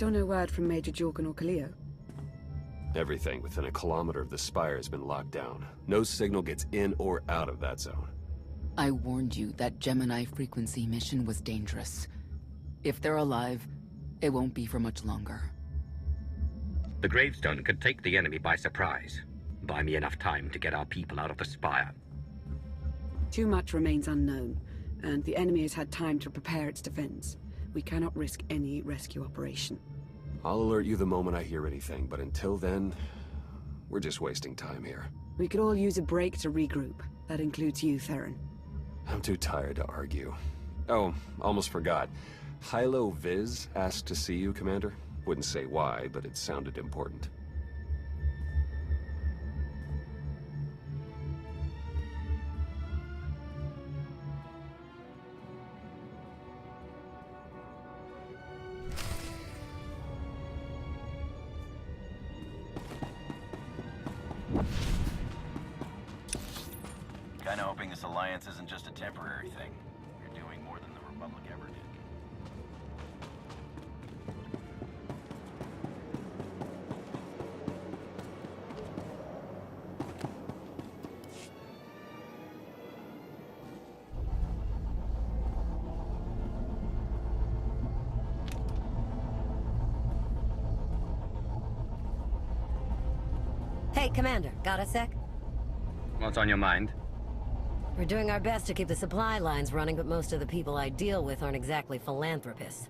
Still no word from Major Jorgen or Kaleo? Everything within a kilometer of the spire has been locked down. No signal gets in or out of that zone. I warned you that Gemini frequency mission was dangerous. If they're alive, it won't be for much longer. The gravestone could take the enemy by surprise. Buy me enough time to get our people out of the spire. Too much remains unknown, and the enemy has had time to prepare its defense. We cannot risk any rescue operation. I'll alert you the moment I hear anything, but until then, we're just wasting time here. We could all use a break to regroup. That includes you, Theron. I'm too tired to argue. Oh, almost forgot. Hylo Viz asked to see you, Commander. Wouldn't say why, but it sounded important. Kinda hoping this alliance isn't just a temporary thing. You're doing more than the Republic ever did. Hey, Commander, got a sec? What's on your mind? We're doing our best to keep the supply lines running, but most of the people I deal with aren't exactly philanthropists.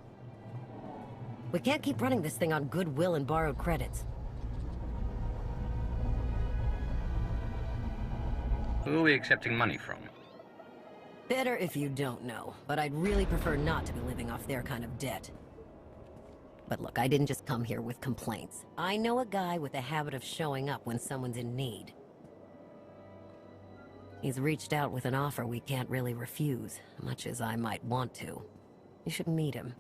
We can't keep running this thing on goodwill and borrowed credits. Who are we accepting money from? Better if you don't know, but I'd really prefer not to be living off their kind of debt. But look, I didn't just come here with complaints. I know a guy with a habit of showing up when someone's in need. He's reached out with an offer we can't really refuse, much as I might want to. You should meet him.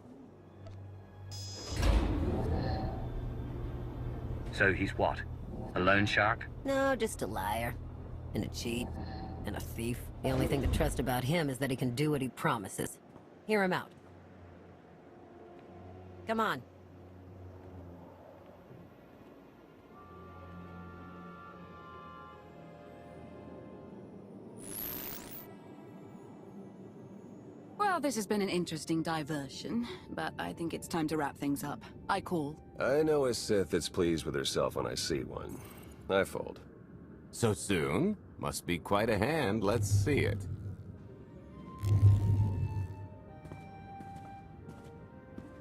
So he's what? A loan shark? No, just a liar. And a cheat. And a thief. The only thing to trust about him is that he can do what he promises. Hear him out. Come on. Well, this has been an interesting diversion, but I think it's time to wrap things up. I call. I know a Sith that's pleased with herself when I see one. I fold. So soon? Must be quite a hand. Let's see it.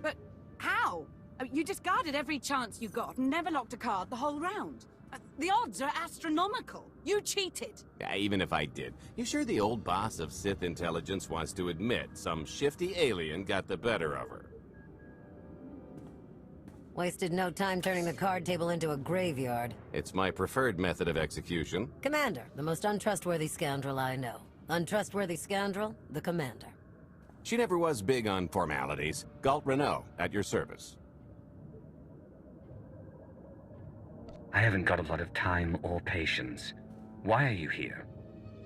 But how? You discarded every chance you got and never locked a card the whole round. The odds are astronomical. You cheated. Yeah, even if I did. You sure the old boss of Sith intelligence wants to admit some shifty alien got the better of her? Wasted no time turning the card table into a graveyard. It's my preferred method of execution. Commander, the most untrustworthy scoundrel I know. Untrustworthy scoundrel, the Commander. She never was big on formalities. Galt Renault, at your service. I haven't got a lot of time or patience. Why are you here?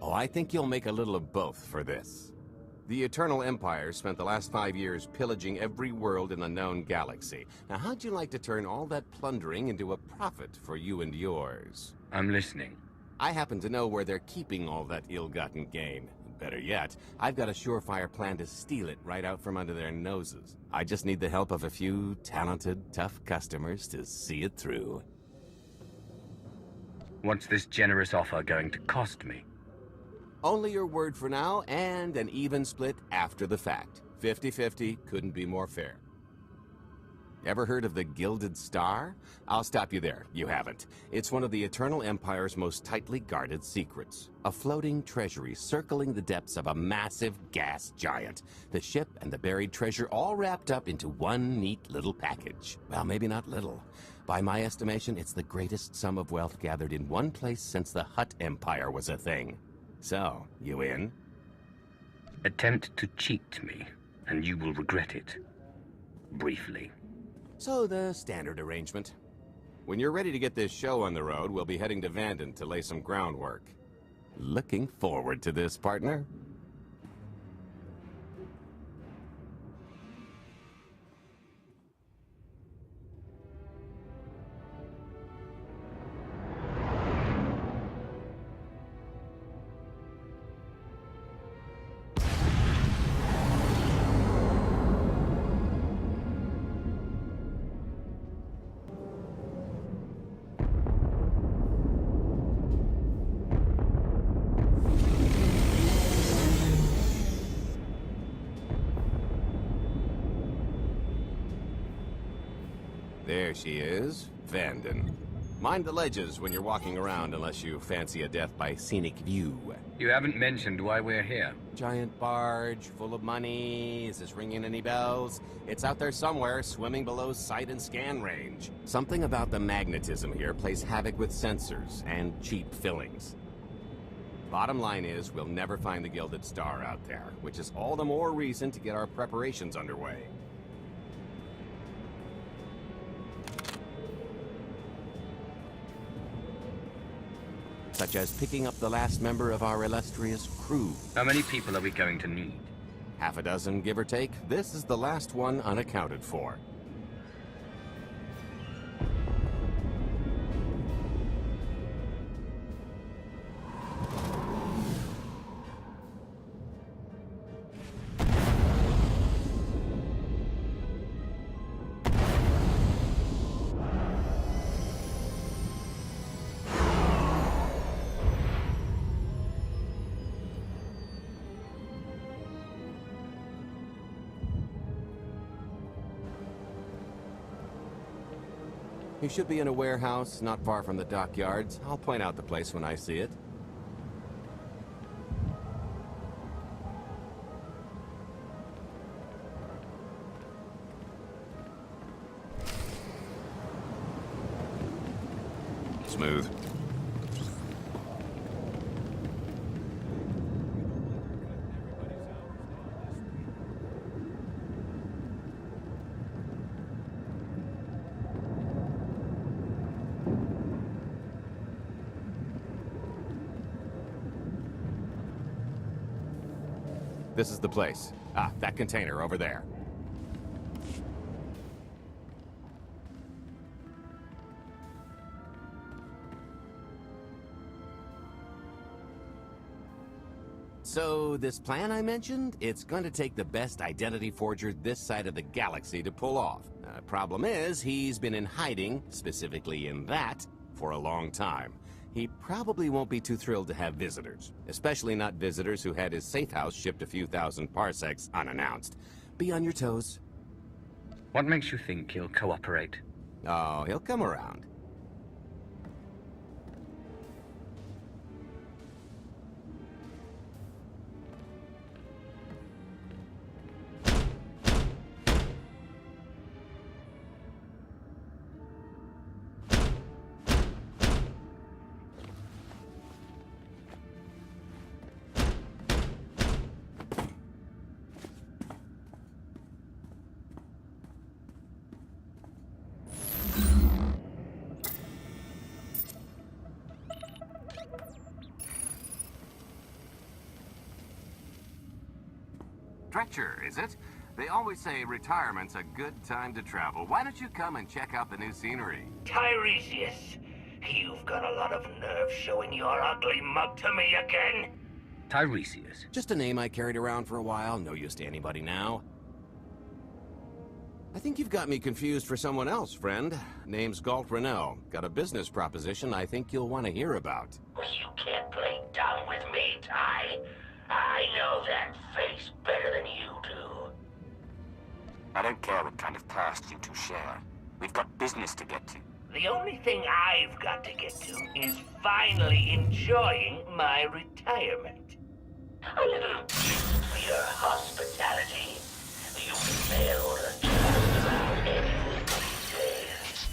Oh, I think you'll make a little of both for this. The Eternal Empire spent the last 5 years pillaging every world in the known galaxy. Now, how'd you like to turn all that plundering into a profit for you and yours? I'm listening. I happen to know where they're keeping all that ill-gotten gain. Better yet, I've got a surefire plan to steal it right out from under their noses. I just need the help of a few talented, tough customers to see it through. What's this generous offer going to cost me? Only your word for now, and an even split after the fact. 50-50 couldn't be more fair. Ever heard of the Gilded Star? I'll stop you there. You haven't. It's one of the Eternal Empire's most tightly guarded secrets. A floating treasury circling the depths of a massive gas giant. The ship and the buried treasure all wrapped up into one neat little package. Well, maybe not little. By my estimation, it's the greatest sum of wealth gathered in one place since the Hutt Empire was a thing. So, you in? Attempt to cheat me, and you will regret it. Briefly. So the standard arrangement. When you're ready to get this show on the road, we'll be heading to Vanden to lay some groundwork. Looking forward to this, partner. There she is, Vanden. Mind the ledges when you're walking around unless you fancy a death by scenic view. You haven't mentioned why we're here. Giant barge, full of money. Is this ringing any bells? It's out there somewhere, swimming below sight and scan range. Something about the magnetism here plays havoc with sensors and cheap fillings. Bottom line is, we'll never find the Gilded Star out there, which is all the more reason to get our preparations underway. Such as picking up the last member of our illustrious crew. How many people are we going to need? Half a dozen, give or take. This is the last one unaccounted for. You should be in a warehouse, not far from the dockyards. I'll point out the place when I see it. Smooth. This is the place. Ah, that container over there. So, this plan I mentioned, it's going to take the best identity forger this side of the galaxy to pull off. Problem is, he's been in hiding, specifically in that, for a long time. He probably won't be too thrilled to have visitors, especially not visitors who had his safe house shipped a few thousand parsecs unannounced. Be on your toes. What makes you think he'll cooperate? Oh, he'll come around. Stretcher, is it? They always say retirement's a good time to travel. Why don't you come and check out the new scenery? Tiresias, you've got a lot of nerve showing your ugly mug to me again. Tiresias. Just a name I carried around for a while, no use to anybody now. I think you've got me confused for someone else, friend. Name's Galt Renell. Got a business proposition I think you'll want to hear about. You can't play dumb with me, Ty. I know that face better than you do. I don't care what kind of past you two share. We've got business to get to. The only thing I've got to get to is finally enjoying my retirement. A little gift for your hospitality. You may order about anything these days.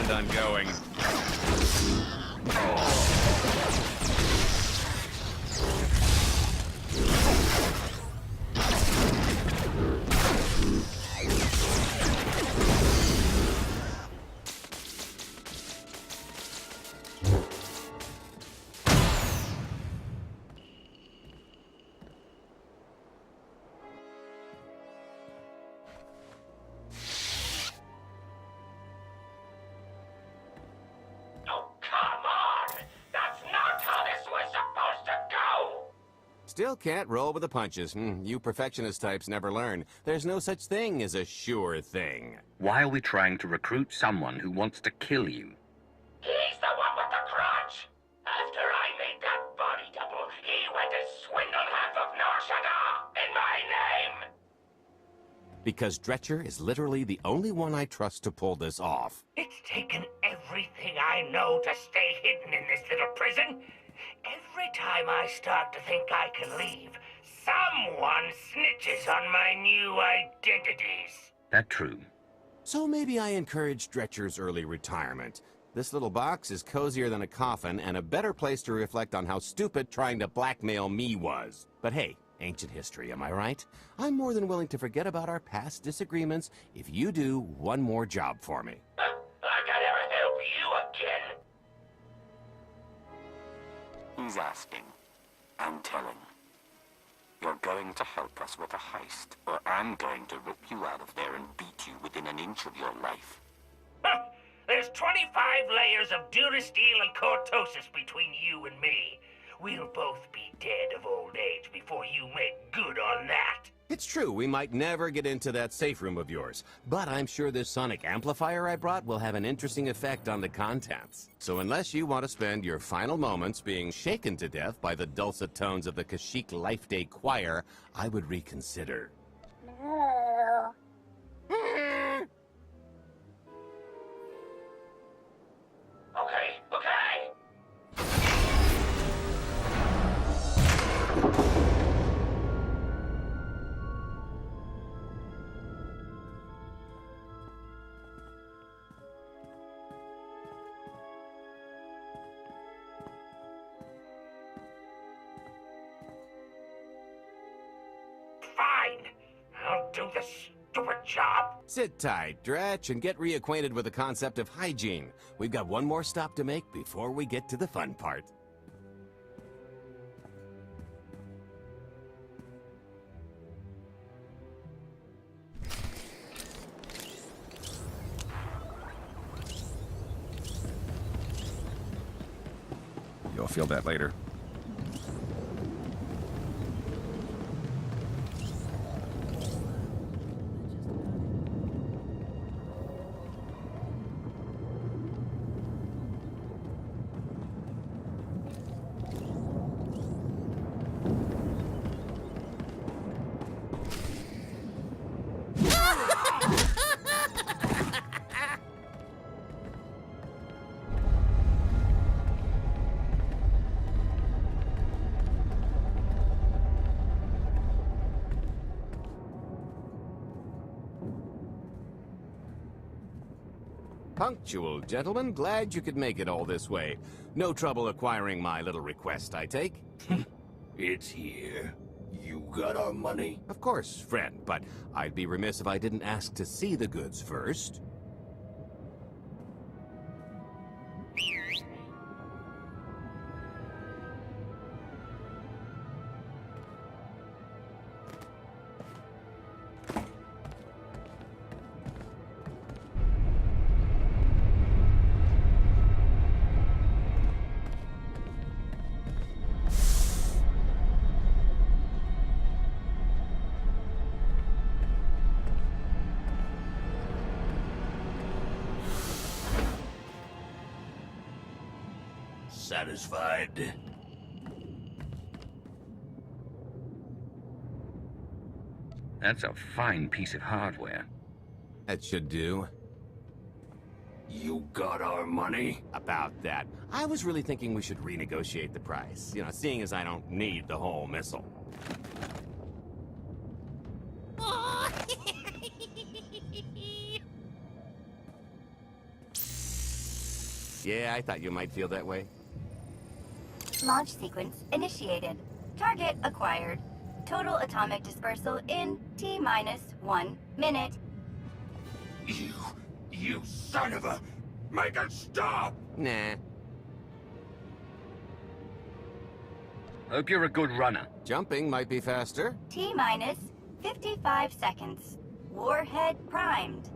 planned on going. Still can't roll with the punches. You perfectionist types never learn. There's no such thing as a sure thing. Why are we trying to recruit someone who wants to kill you? He's the one with the crutch. After I made that body double, he went to swindle half of Norshada in my name. Because Dretcher is literally the only one I trust to pull this off. It's taken everything I know to stay hidden in this little prison. Every time I start to think I can leave, someone snitches on my new identities. That true. So maybe I encourage Dretcher's early retirement. This little box is cozier than a coffin and a better place to reflect on how stupid trying to blackmail me was. But hey, ancient history, am I right? I'm more than willing to forget about our past disagreements if you do one more job for me. I can never help you again. He's asking. I'm telling. You're going to help us with a heist, or I'm going to rip you out of there and beat you within an inch of your life. There's 25 layers of durasteel and cortosis between you and me. We'll both be dead of old age before you make good on that. It's true, we might never get into that safe room of yours, but I'm sure this sonic amplifier I brought will have an interesting effect on the contents. So unless you want to spend your final moments being shaken to death by the dulcet tones of the Kashyyyk Life Day Choir, I would reconsider. Okay. Fine. I'll do the stupid job. Sit tight, Dretch, and get reacquainted with the concept of hygiene. We've got one more stop to make before we get to the fun part. You'll feel that later. Punctual, gentlemen. Glad you could make it all this way. No trouble acquiring my little request, I take? It's here. You got our money? Of course, friend, but I'd be remiss if I didn't ask to see the goods first. Satisfied? That's a fine piece of hardware. That should do. You got our money? About that. I was really thinking we should renegotiate the price. You know, seeing as I don't need the whole missile. Yeah, I thought you might feel that way. Launch sequence initiated. Target acquired. Total atomic dispersal in T-1 minute. You son of a... Make it stop! Nah. Hope you're a good runner. Jumping might be faster. T-minus 55 seconds. Warhead primed.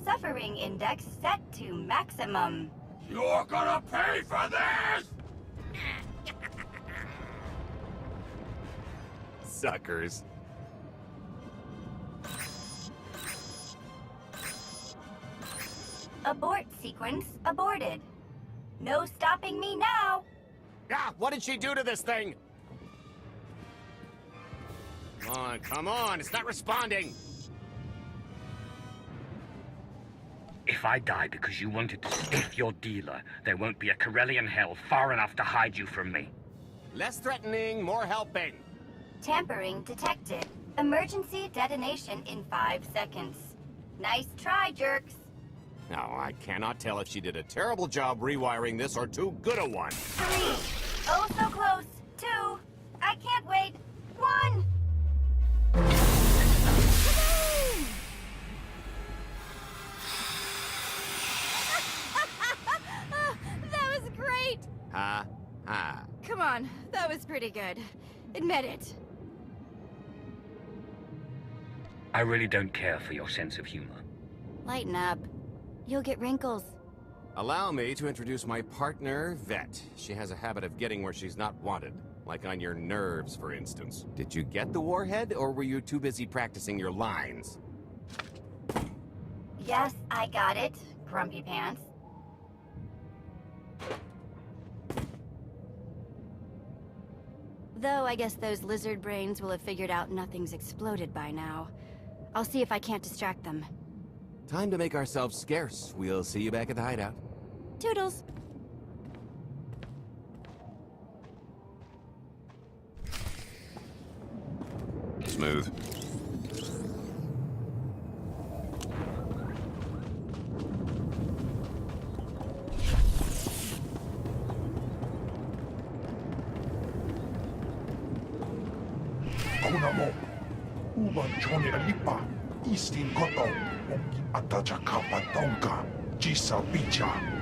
Suffering index set to maximum. You're gonna pay for this! Suckers. Abort sequence aborted. No stopping me now. Ah, what did she do to this thing? Come on, it's not responding. If I die because you wanted to stiff your dealer, there won't be a Corellian hell far enough to hide you from me. Less threatening, more helping. Tampering detected. Emergency detonation in 5 seconds. Nice try, jerks. Now, I cannot tell if she did a terrible job rewiring this or too good a one. 3. Oh, so close. 2. I can't wait. 1. That was great! Ha, ha. Come on, that was pretty good. Admit it. I really don't care for your sense of humor. Lighten up. You'll get wrinkles. Allow me to introduce my partner, Vet. She has a habit of getting where she's not wanted. Like on your nerves, for instance. Did you get the warhead, or were you too busy practicing your lines? Yes, I got it. Grumpy pants. Though I guess those lizard brains will have figured out nothing's exploded by now. I'll see if I can't distract them. Time to make ourselves scarce. We'll see you back at the hideout. Toodles! Smooth. Kuna mo, uban chone alipa, istin koto, oki ataja kapatonka, jisa bicha.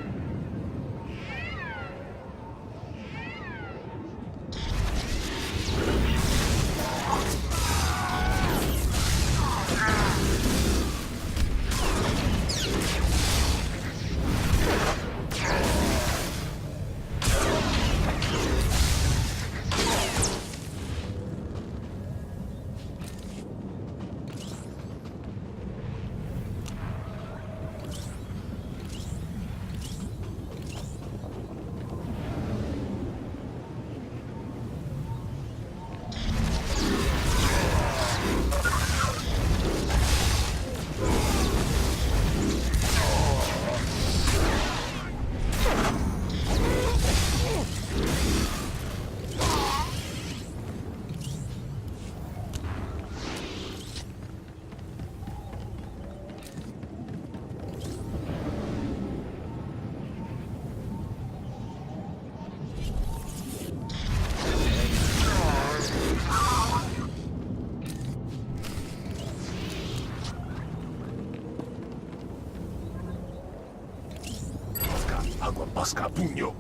Agua pasca puño.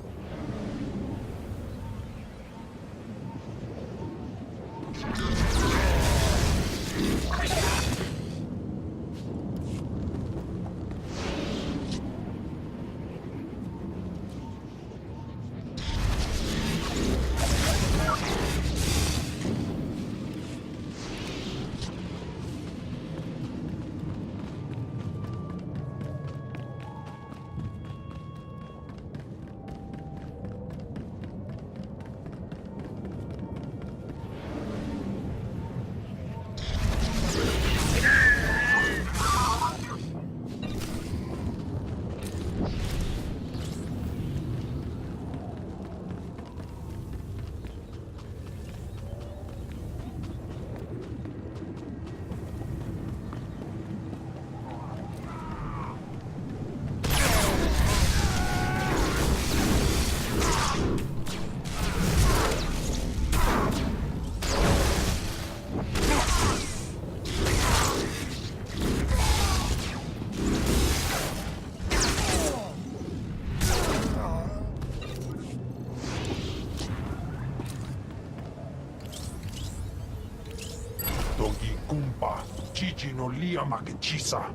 Original Liamakachisa.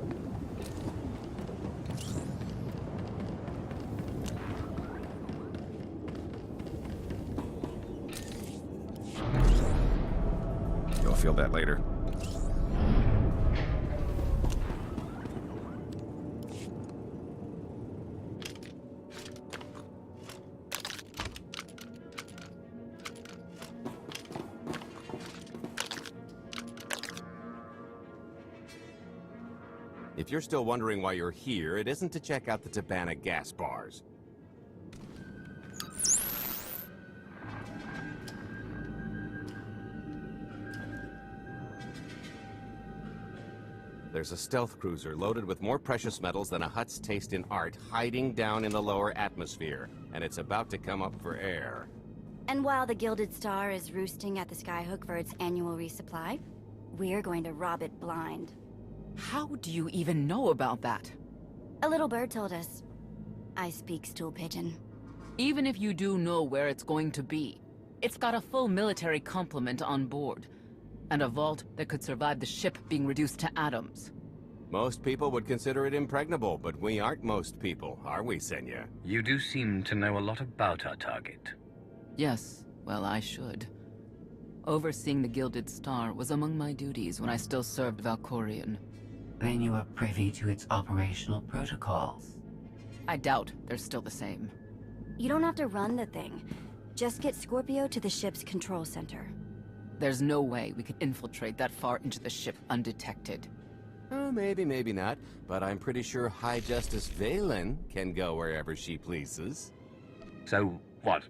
You'll feel that later. If you're still wondering why you're here, it isn't to check out the Tabana gas bars. There's a stealth cruiser loaded with more precious metals than a Hutt's taste in art hiding down in the lower atmosphere, and it's about to come up for air. And while the Gilded Star is roosting at the Skyhook for its annual resupply, we're going to rob it blind. How do you even know about that? A little bird told us. I speak stool pigeon. Even if you do know where it's going to be, it's got a full military complement on board, and a vault that could survive the ship being reduced to atoms. Most people would consider it impregnable, but we aren't most people, are we, Senya? You do seem to know a lot about our target. Yes, well, I should. Overseeing the Gilded Star was among my duties when I still served Valkorion. Then you are privy to its operational protocols. I doubt they're still the same. You don't have to run the thing. Just get Scorpio to the ship's control center. There's no way we could infiltrate that far into the ship undetected. Oh, maybe, maybe not. But I'm pretty sure High Justice Valen can go wherever she pleases. So, what?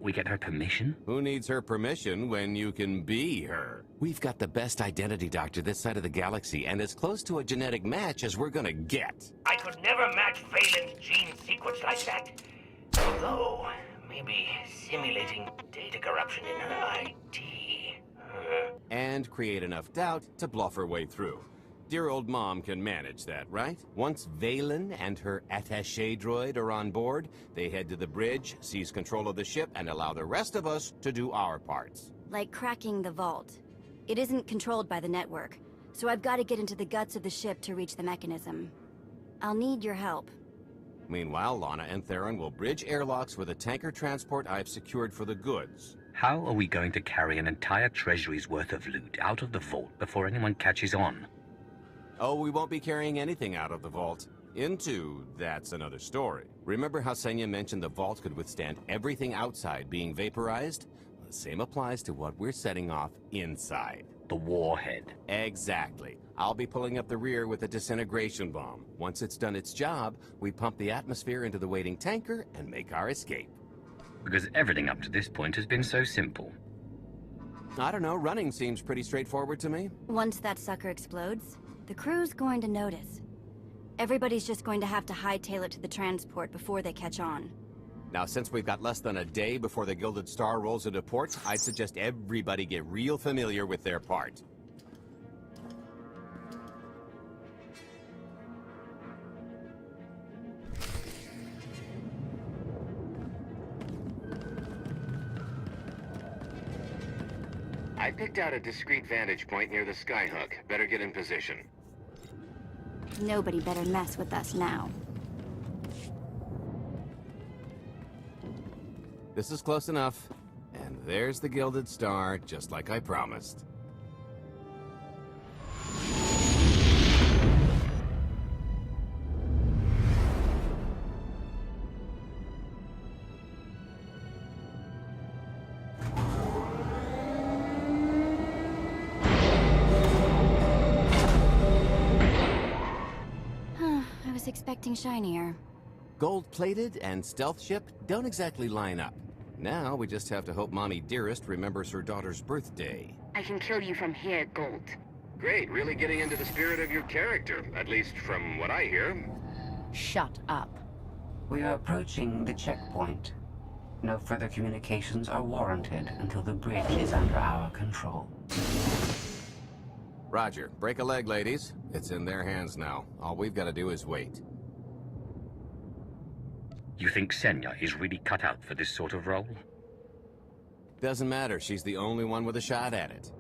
We get her permission? Who needs her permission when you can be her? We've got the best identity doctor this side of the galaxy, and as close to a genetic match as we're gonna get. I could never match Valen's gene sequence like that. Although, maybe simulating data corruption in her ID. And create enough doubt to bluff her way through. Dear old mom can manage that, right? Once Valen and her attaché droid are on board, they head to the bridge, seize control of the ship, and allow the rest of us to do our parts. Like cracking the vault. It isn't controlled by the network, so I've got to get into the guts of the ship to reach the mechanism. I'll need your help. Meanwhile, Lana and Theron will bridge airlocks with a tanker transport I've secured for the goods. How are we going to carry an entire treasury's worth of loot out of the vault before anyone catches on? Oh, we won't be carrying anything out of the vault. Into, that's another story. Remember how Senya mentioned the vault could withstand everything outside being vaporized? The same applies to what we're setting off inside. The warhead. Exactly. I'll be pulling up the rear with a disintegration bomb. Once it's done its job, we pump the atmosphere into the waiting tanker and make our escape. Because everything up to this point has been so simple. I don't know, running seems pretty straightforward to me. Once that sucker explodes, the crew's going to notice. Everybody's just going to have to hightail it to the transport before they catch on. Now, since we've got less than a day before the Gilded Star rolls into port, I'd suggest everybody get real familiar with their part. I picked out a discreet vantage point near the Skyhook. Better get in position. Nobody better mess with us now. This is close enough. And there's the Gilded Star, just like I promised. I was expecting shinier. Gold-plated and stealth ship don't exactly line up. Now we just have to hope Mommy Dearest remembers her daughter's birthday. I can kill you from here, Gold. Great, really getting into the spirit of your character, at least from what I hear. Shut up. We are approaching the checkpoint. No further communications are warranted until the bridge is under our control. Roger. Break a leg, ladies. It's in their hands now. All we've got to do is wait. You think Senya is really cut out for this sort of role? Doesn't matter. She's the only one with a shot at it.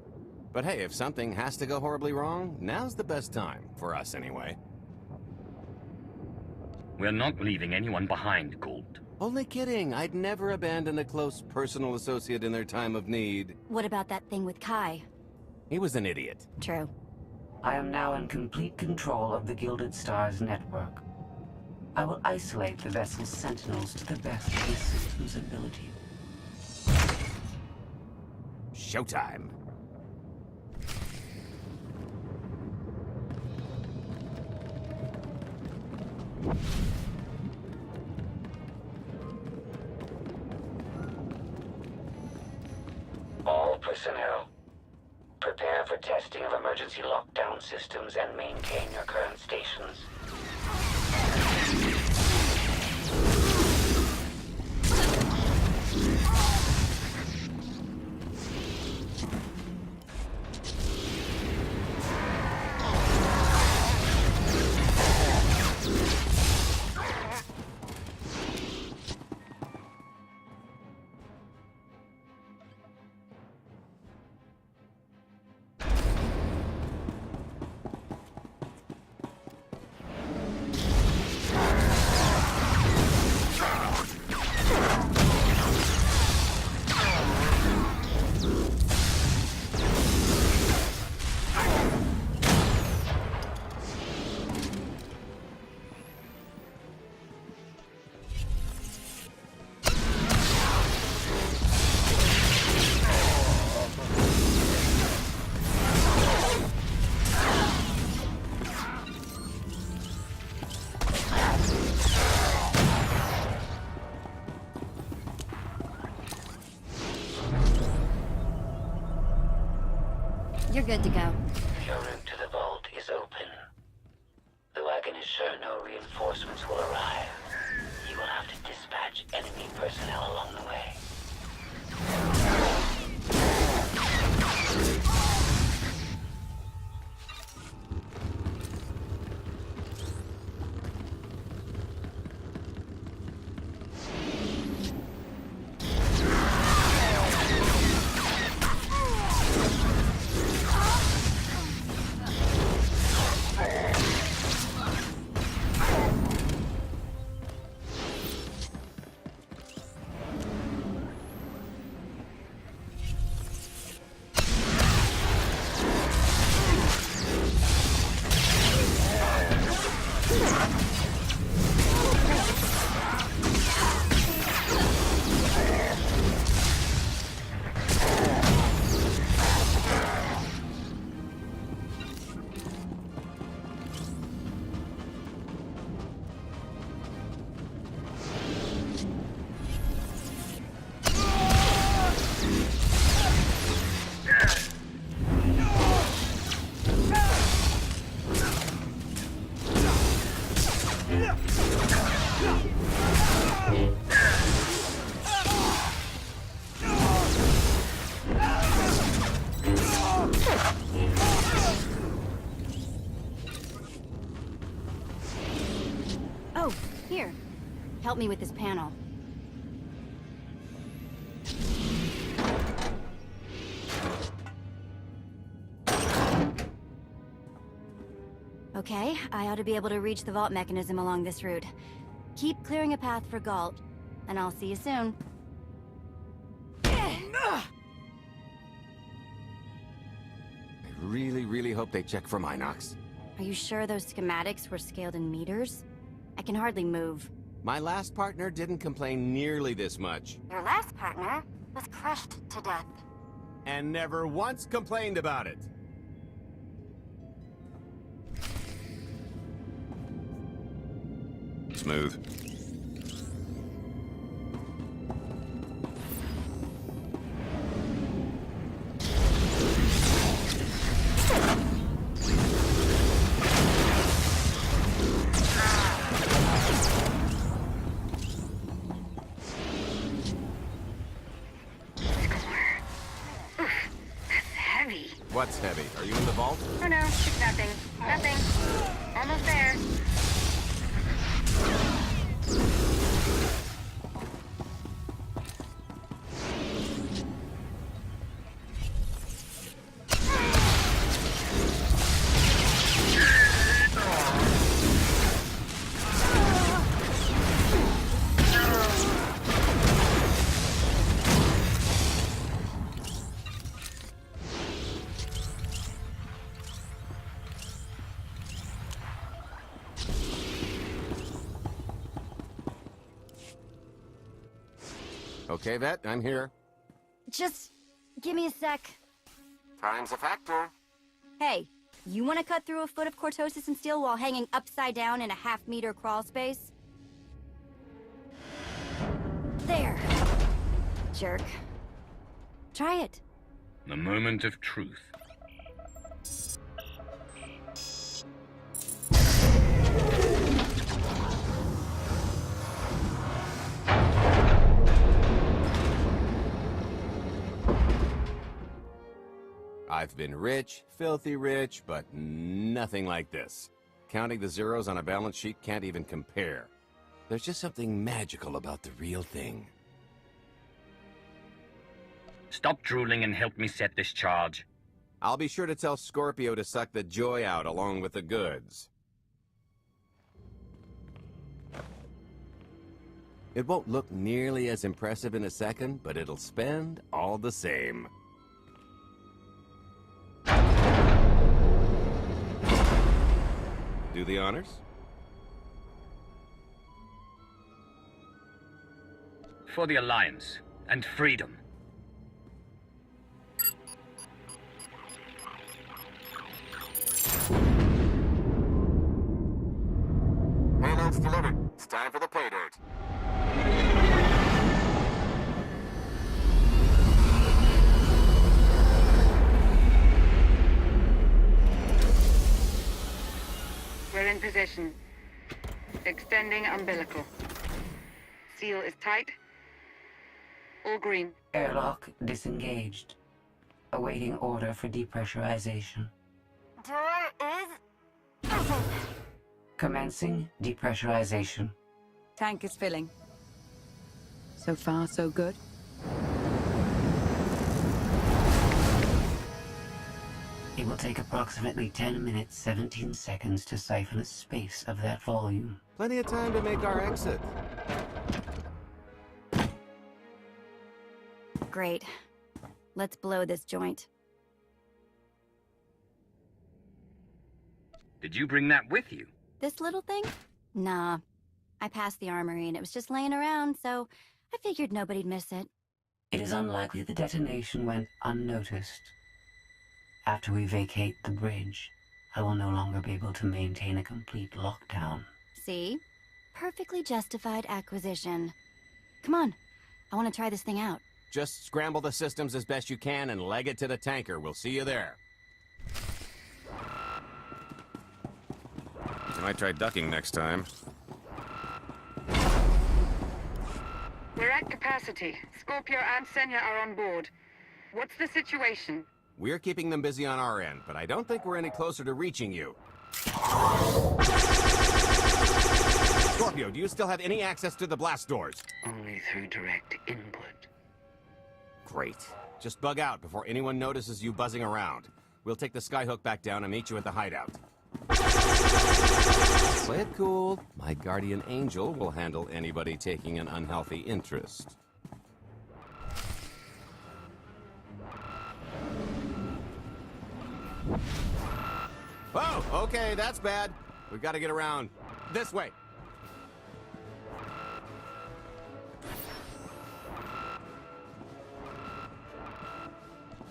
But hey, if something has to go horribly wrong, now's the best time. For us, anyway. We're not leaving anyone behind, Gold. Only kidding. I'd never abandon a close personal associate in their time of need. What about that thing with Kai? He was an idiot. True. I am now in complete control of the Gilded Stars network. I will isolate the vessel's sentinels to the best of the system's ability. Showtime. All personnel, prepare for testing of emergency lockdown systems and maintain your current stations. You're good to go. Your route to the vault is open. Though I can assure no reinforcements will arrive, you will have to dispatch enemy personnel along the way. Oh, here. Help me with this panel. Okay, I ought to be able to reach the vault mechanism along this route. Keep clearing a path for Galt, and I'll see you soon. I really hope they check for Minox. Are you sure those schematics were scaled in meters? I can hardly move. My last partner didn't complain nearly this much. Your last partner was crushed to death. And never once complained about it. Smooth. What's heavy? Are you in the vault? Oh no, it's nothing. Nothing. Almost there. Okay, Vet, I'm here. Just give me a sec. Time's a factor. Hey, you want to cut through a foot of cortosis and steel while hanging upside down in a half-meter crawl space? There. Jerk. Try it. The moment of truth. I've been rich, filthy rich, but nothing like this. Counting the zeros on a balance sheet can't even compare. There's just something magical about the real thing. Stop drooling and help me set this charge. I'll be sure to tell Scorpio to suck the joy out along with the goods. It won't look nearly as impressive in a second, but it'll spend all the same. Do the honors? For the Alliance and freedom. Payload's delivered. It's time for the pay dirt. We're in position. Extending umbilical. Seal is tight. All green. Airlock disengaged. Awaiting order for depressurization. Door is... Commencing depressurization. Tank is filling. So far, so good. It will take approximately 10 minutes, 17 seconds to siphon a space of that volume. Plenty of time to make our exit. Great. Let's blow this joint. Did you bring that with you? This little thing? Nah. I passed the armory and it was just laying around, so I figured nobody'd miss it. It is unlikely the detonation went unnoticed. After we vacate the bridge, I will no longer be able to maintain a complete lockdown. See? Perfectly justified acquisition. Come on. I want to try this thing out. Just scramble the systems as best you can and leg it to the tanker. We'll see you there. I might try ducking next time. We're at capacity. Scorpio and Senya are on board. What's the situation? We're keeping them busy on our end, but I don't think we're any closer to reaching you. Scorpio, do you still have any access to the blast doors? Only through direct input. Great. Just bug out before anyone notices you buzzing around. We'll take the skyhook back down and meet you at the hideout. Play it cool. My guardian angel will handle anybody taking an unhealthy interest. Oh, okay, that's bad. We've got to get around. This way.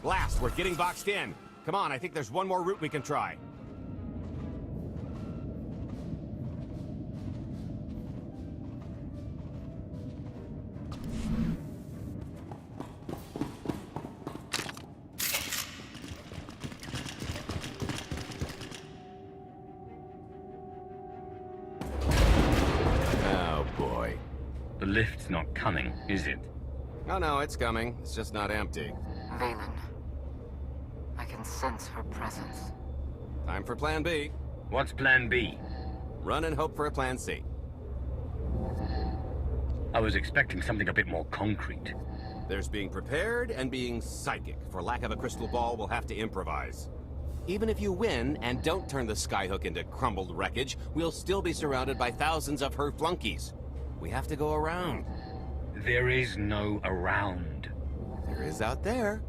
Blast, we're getting boxed in. Come on, I think there's one more route we can try. Oh, boy. The lift's not coming, is it? Oh, no, it's coming. It's just not empty. Valen. I can sense her presence. Time for Plan B. What's Plan B? Run and hope for a Plan C. I was expecting something a bit more concrete. There's being prepared and being psychic. For lack of a crystal ball, we'll have to improvise. Even if you win and don't turn the skyhook into crumbled wreckage, we'll still be surrounded by thousands of her flunkies. We have to go around. There is no around. There is out there.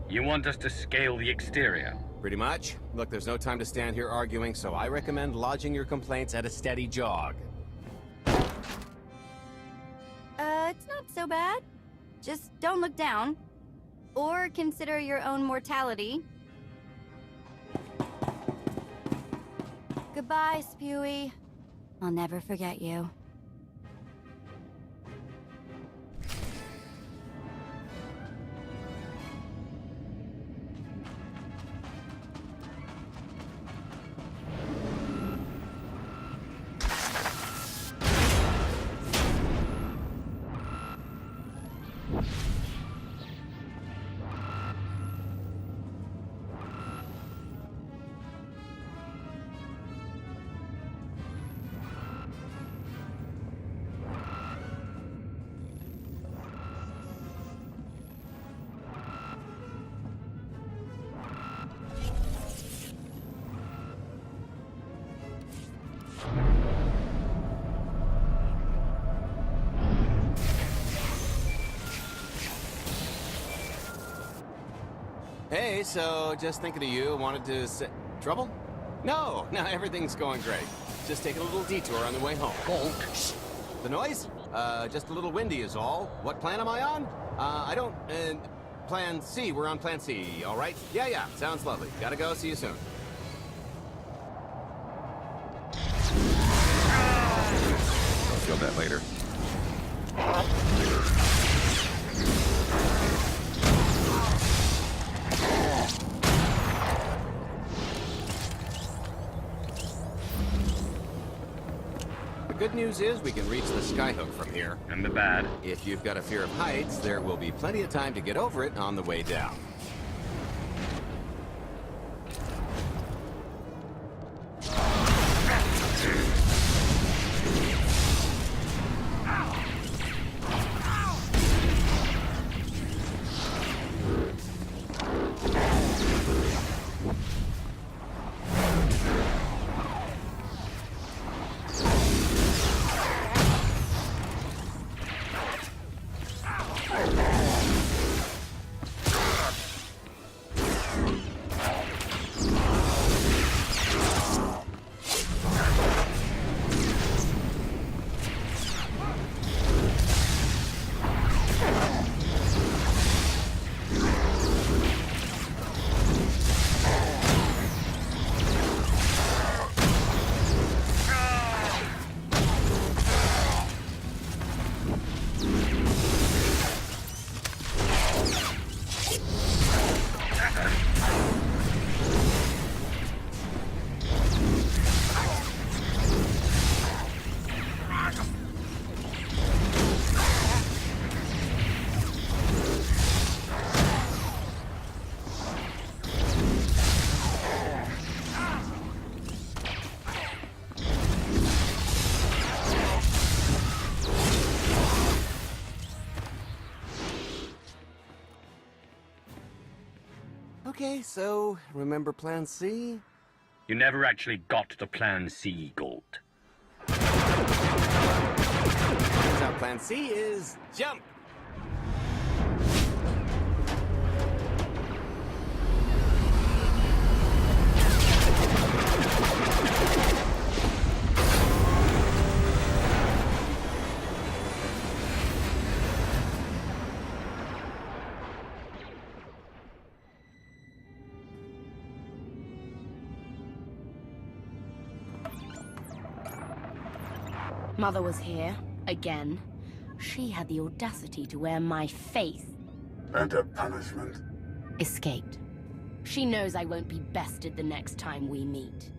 You want us to scale the exterior? Pretty much. Look, there's no time to stand here arguing, so I recommend lodging your complaints at a steady jog. It's not so bad. Just don't look down. Or consider your own mortality. Goodbye, Spewy. I'll never forget you. Hey, so just thinking of you, wanted to say... Trouble? No, everything's going great. Just taking a little detour on the way home. Bolt. Shh. The noise? Just a little windy is all. What plan am I on? I don't... Plan C. We're on Plan C, all right? Yeah. Sounds lovely. Gotta go. See you soon. I'll feel that later. The good news is we can reach the skyhook from here. And the bad? If you've got a fear of heights, there will be plenty of time to get over it on the way down. Okay, so remember Plan C? You never actually got to Plan C, Gold. Turns out Plan C is jump! Mother was here, again. She had the audacity to wear my face. And her punishment? Escaped. She knows I won't be bested the next time we meet.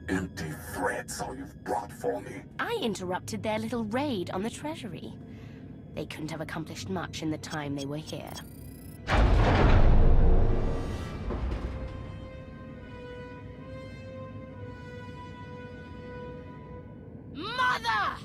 Empty threats all you've brought for me. I interrupted their little raid on the treasury. They couldn't have accomplished much in the time they were here. Mother!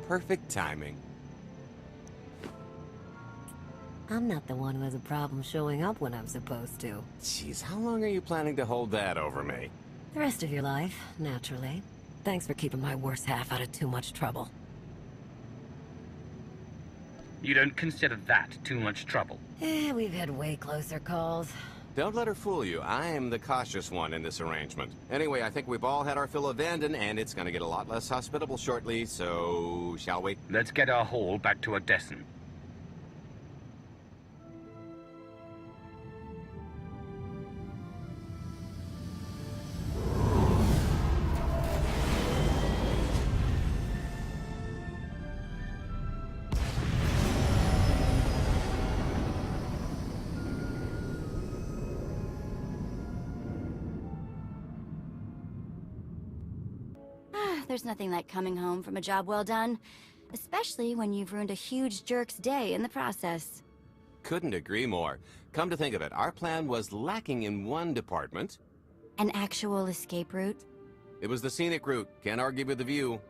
Perfect timing. I'm not the one who has a problem showing up when I'm supposed to. Jeez, how long are you planning to hold that over me? The rest of your life, naturally. Thanks for keeping my worst half out of too much trouble. You don't consider that too much trouble? We've had way closer calls. Don't let her fool you. I am the cautious one in this arrangement. Anyway, I think we've all had our fill of Vanden, and it's gonna get a lot less hospitable shortly, so... shall we? Let's get our haul back to Odessen. There's nothing like coming home from a job well done, especially when you've ruined a huge jerk's day in the process. Couldn't agree more. Come to think of it, our plan was lacking in one department. An actual escape route? It was the scenic route. Can't argue with the view.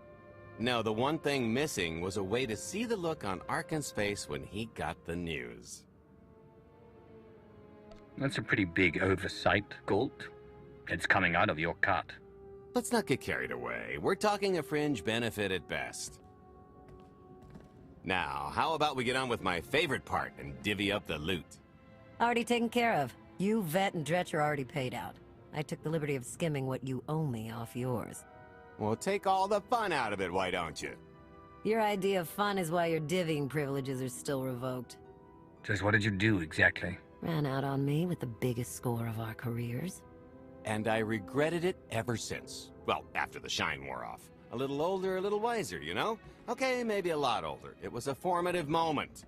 No, the one thing missing was a way to see the look on Arkan's face when he got the news. That's a pretty big oversight, Galt. It's coming out of your cut. Let's not get carried away. We're talking a fringe benefit at best. Now, how about we get on with my favorite part and divvy up the loot? Already taken care of. You, Vet, and Dretch are already paid out. I took the liberty of skimming what you owe me off yours. Well, take all the fun out of it, why don't you? Your idea of fun is why your divvying privileges are still revoked. Just what did you do, exactly? Ran out on me with the biggest score of our careers. And I regretted it ever since. Well, after the shine wore off. A little older, a little wiser, you know? Okay, maybe a lot older. It was a formative moment.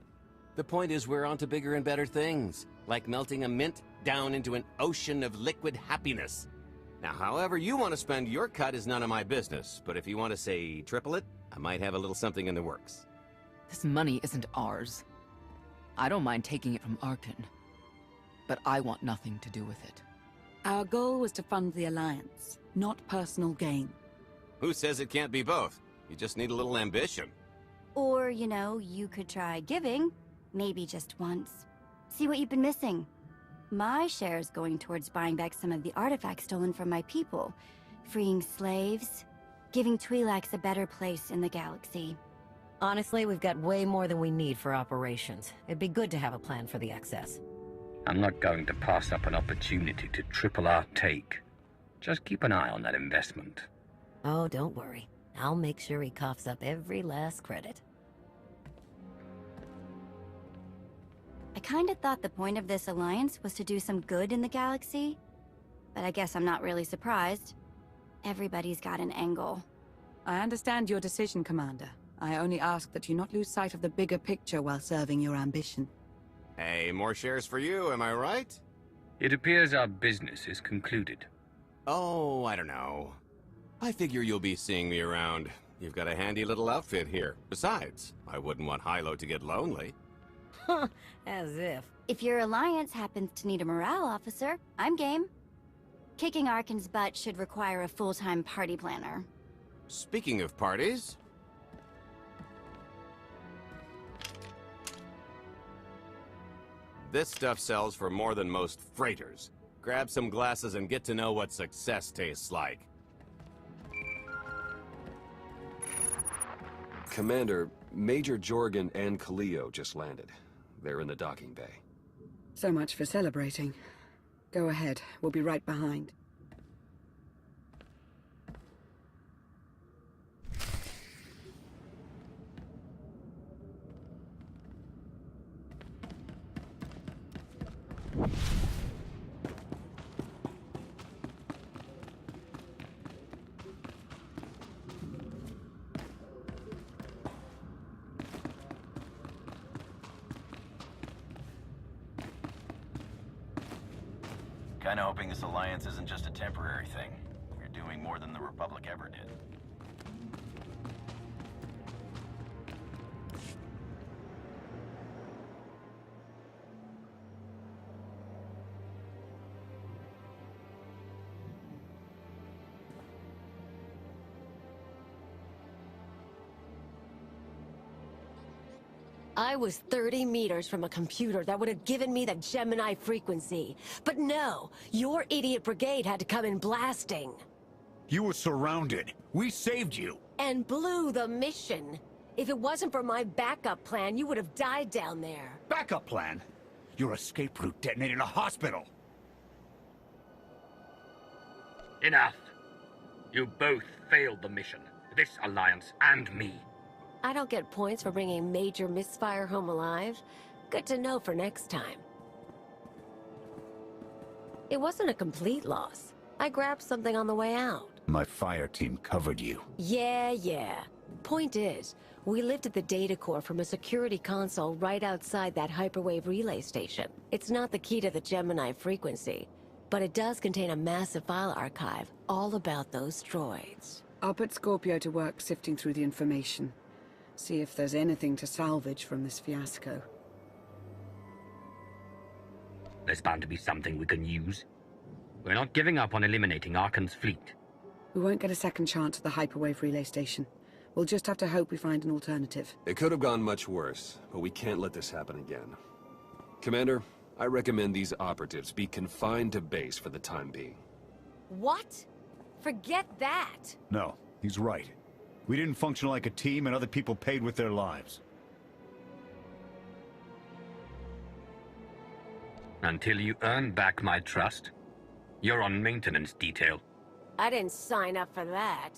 The point is we're on to bigger and better things, like melting a mint down into an ocean of liquid happiness. Now, however you want to spend your cut is none of my business, but if you want to say triple it, I might have a little something in the works. This money isn't ours. I don't mind taking it from Arkan, but I want nothing to do with it. Our goal was to fund the Alliance, not personal gain. Who says it can't be both? You just need a little ambition. Or, you know, you could try giving. Maybe just once. See what you've been missing. My share's going towards buying back some of the artifacts stolen from my people, freeing slaves, giving Twi'leks a better place in the galaxy. Honestly, we've got way more than we need for operations. It'd be good to have a plan for the excess. I'm not going to pass up an opportunity to triple our take. Just keep an eye on that investment. Oh, don't worry. I'll make sure he coughs up every last credit. I kinda thought the point of this alliance was to do some good in the galaxy, but I guess I'm not really surprised. Everybody's got an angle. I understand your decision, Commander. I only ask that you not lose sight of the bigger picture while serving your ambition. Hey, more shares for you, am I right? It appears our business is concluded. Oh, I don't know. I figure you'll be seeing me around. You've got a handy little outfit here. Besides, I wouldn't want Hilo to get lonely. As if. If your alliance happens to need a morale officer, I'm game. Kicking Arkan's butt should require a full-time party planner. Speaking of parties... This stuff sells for more than most freighters. Grab some glasses and get to know what success tastes like. Commander, Major Jorgen and Kaleo just landed. They're in the docking bay. So much for celebrating. Go ahead, we'll be right behind. Kinda hoping this alliance isn't just a temporary thing. You're doing more than the Republic ever did. I was 30 meters from a computer that would have given me the Gemini frequency. But no, your idiot brigade had to come in blasting. You were surrounded. We saved you. And blew the mission. If it wasn't for my backup plan, you would have died down there. Backup plan? Your escape route detonated a hospital. Enough. You both failed the mission. This alliance and me. I don't get points for bringing Major Misfire home alive. Good to know for next time. It wasn't a complete loss. I grabbed something on the way out. My fire team covered you. Yeah. Point is, we lifted the data core from a security console right outside that hyperwave relay station. It's not the key to the Gemini frequency, but it does contain a massive file archive all about those droids. I'll put Scorpio to work sifting through the information. See if there's anything to salvage from this fiasco. There's bound to be something we can use. We're not giving up on eliminating Arkan's fleet. We won't get a second chance at the hyperwave relay station. We'll just have to hope we find an alternative. It could have gone much worse, but we can't let this happen again. Commander, I recommend these operatives be confined to base for the time being. What? Forget that! No, he's right. We didn't function like a team and other people paid with their lives. Until you earn back my trust, you're on maintenance detail. I didn't sign up for that.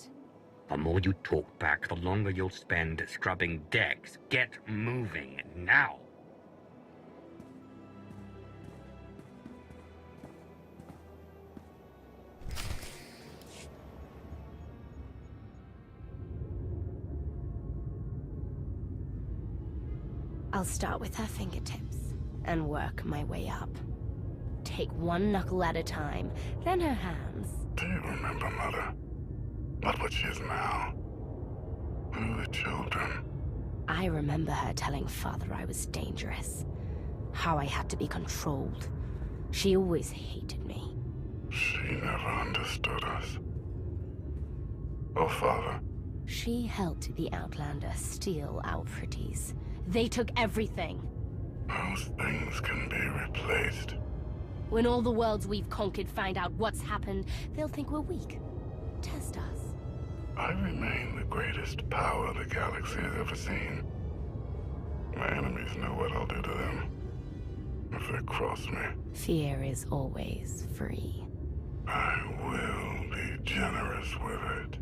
The more you talk back, the longer you'll spend scrubbing decks. Get moving, now! I'll start with her fingertips and work my way up. Take one knuckle at a time, then her hands. Do you remember, Mother? Not what she is now. We were children. I remember her telling Father I was dangerous. How I had to be controlled. She always hated me. She never understood us. Oh, Father. She helped the Outlander steal our pretties. They took everything. Those things can be replaced. When all the worlds we've conquered find out what's happened, they'll think we're weak. Test us. I remain the greatest power the galaxy has ever seen. My enemies know what I'll do to them if they cross me. Fear is always free. I will be generous with it.